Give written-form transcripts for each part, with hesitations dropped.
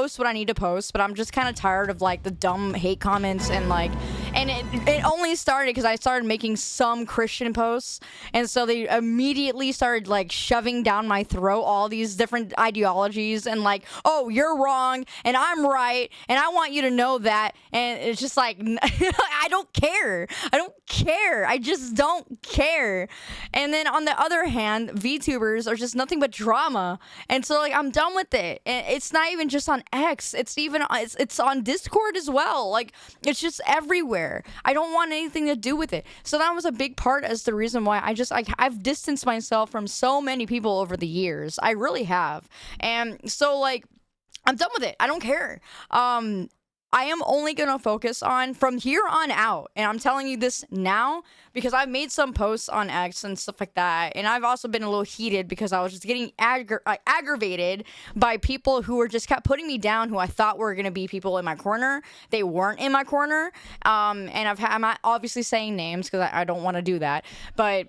post what I need to post, but I'm just kind of tired of like the dumb hate comments and like, and it only started because I started making some Christian posts, and so they immediately started like shoving down my throat all these different ideologies and like, oh, you're wrong and I'm right and I want you to know that, and it's just like I don't care. I just don't care. And then on the other hand, VTubers are just nothing but drama, and so like I'm done with it. And it's not even just on X, it's on Discord as well. Like it's just everywhere. I don't want anything to do with it. So that was a big part as the reason why I've distanced myself from so many people over the years. I really have. And so like I'm done with it. I don't care. I am only going to focus on from here on out. And I'm telling you this now because I've made some posts on X and stuff like that. And I've also been a little heated because I was just getting aggravated by people who were just kept putting me down, who I thought were going to be people in my corner. They weren't in my corner. And I'm not obviously saying names because I don't want to do that. But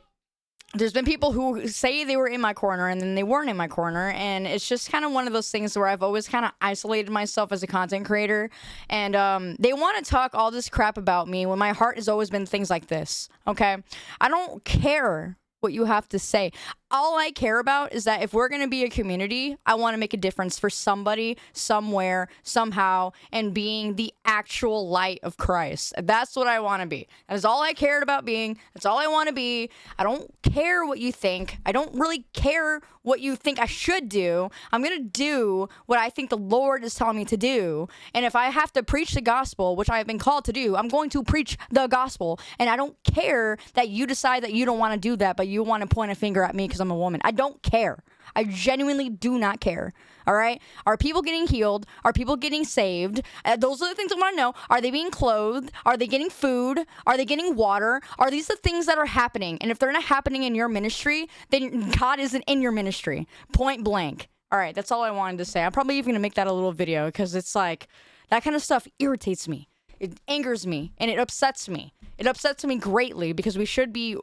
there's been people who say they were in my corner and then they weren't in my corner, and it's just kind of one of those things where I've always kind of isolated myself as a content creator, and they want to talk all this crap about me when my heart has always been things like this, okay? I don't care what you have to say. All I care about is that if we're going to be a community, I want to make a difference for somebody, somewhere, somehow, and being the actual light of Christ. That's what I want to be. That is all I cared about being. That's all I want to be. I don't care what you think. I don't really care what you think I should do. I'm going to do what I think the Lord is telling me to do. And if I have to preach the gospel, which I have been called to do, I'm going to preach the gospel. And I don't care that you decide that you don't want to do that, but you want to point a finger at me because I'm a woman. I don't care. I genuinely do not care. All right? Are people getting healed? Are people getting saved? Those are the things I want to know. Are they being clothed? Are they getting food? Are they getting water? Are these the things that are happening? And if they're not happening in your ministry, then God isn't in your ministry. Point blank. All right, that's all I wanted to say. I'm probably even going to make that a little video because it's like that kind of stuff irritates me. It angers me and it upsets me. It upsets me greatly because we should be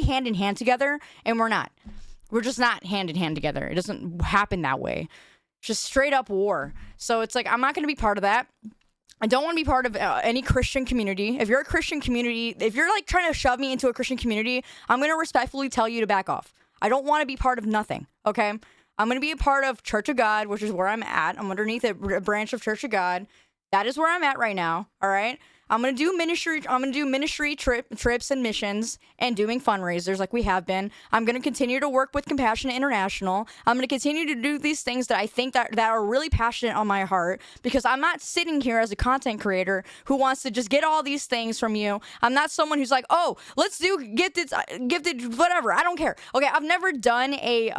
hand in hand together, and we're not. We're just not hand in hand together. It doesn't happen that way. It's just straight up war. So it's like, I'm not going to be part of that. I don't want to be part of any Christian community. If you're a Christian community, if you're like trying to shove me into a Christian community, I'm going to respectfully tell you to back off. I don't want to be part of nothing. Okay. I'm going to be a part of Church of God, which is where I'm at. I'm underneath a branch of Church of God. That is where I'm at right now. All right. I'm going to do ministry trips and missions and doing fundraisers like we have been. I'm going to continue to work with Compassionate International. I'm going to continue to do these things that I think that are really passionate on my heart, because I'm not sitting here as a content creator who wants to just get all these things from you. I'm not someone who's like, oh, let's do gifted, whatever. I don't care. Okay. I've never done a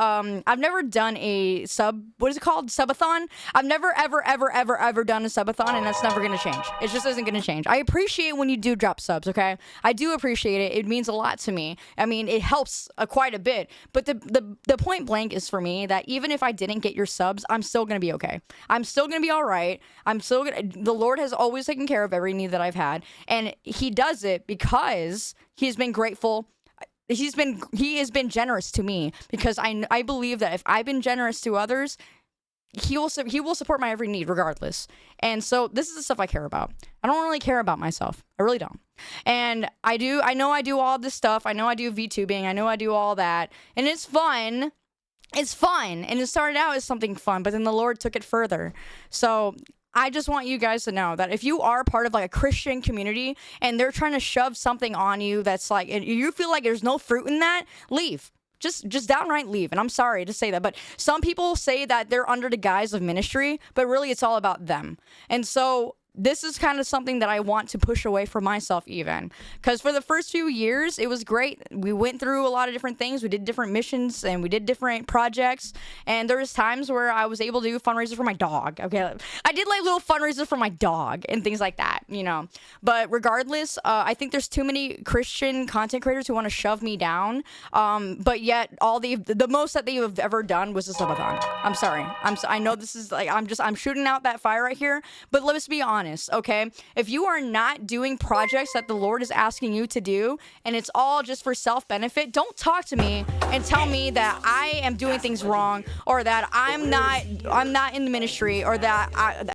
what is it called? Subathon. I've never, ever done a subathon, and that's never going to change. It just isn't going to change. I appreciate when you do drop subs, okay? I do appreciate it. It means a lot to me. I mean, it helps quite a bit. But the point blank is for me that even if I didn't get your subs, I'm still going to be okay. I'm still going to be all right. The Lord has always taken care of every need that I've had. And he does it because he's been grateful. He has been generous to me, because I believe that if I've been generous to others, he will support my every need regardless. And so this is the stuff I care about. I don't really care about myself. I really don't. And I know I do all this stuff. I know I do VTubing. I know I do all that. And it's fun. It's fun. And it started out as something fun, but then the Lord took it further. So I just want you guys to know that if you are part of like a Christian community and they're trying to shove something on you that's like, and you feel like there's no fruit in that, leave. Just downright leave. And I'm sorry to say that, but some people say that they're under the guise of ministry, but really it's all about them. And so this is kind of something that I want to push away from myself even. Because for the first few years, it was great. We went through a lot of different things. We did different missions and we did different projects. And there was times where I was able to do fundraisers for my dog. Okay, I did like little fundraisers for my dog and things like that, you know. But regardless, I think there's too many Christian content creators who want to shove me down. But yet the most that they have ever done was a subathon. I'm sorry. I know this is like, I'm shooting out that fire right here, but let's be honest. Okay, if you are not doing projects that the Lord is asking you to do, and it's all just for self-benefit, don't talk to me and tell me that I am doing things wrong, or that I'm not in the ministry, or that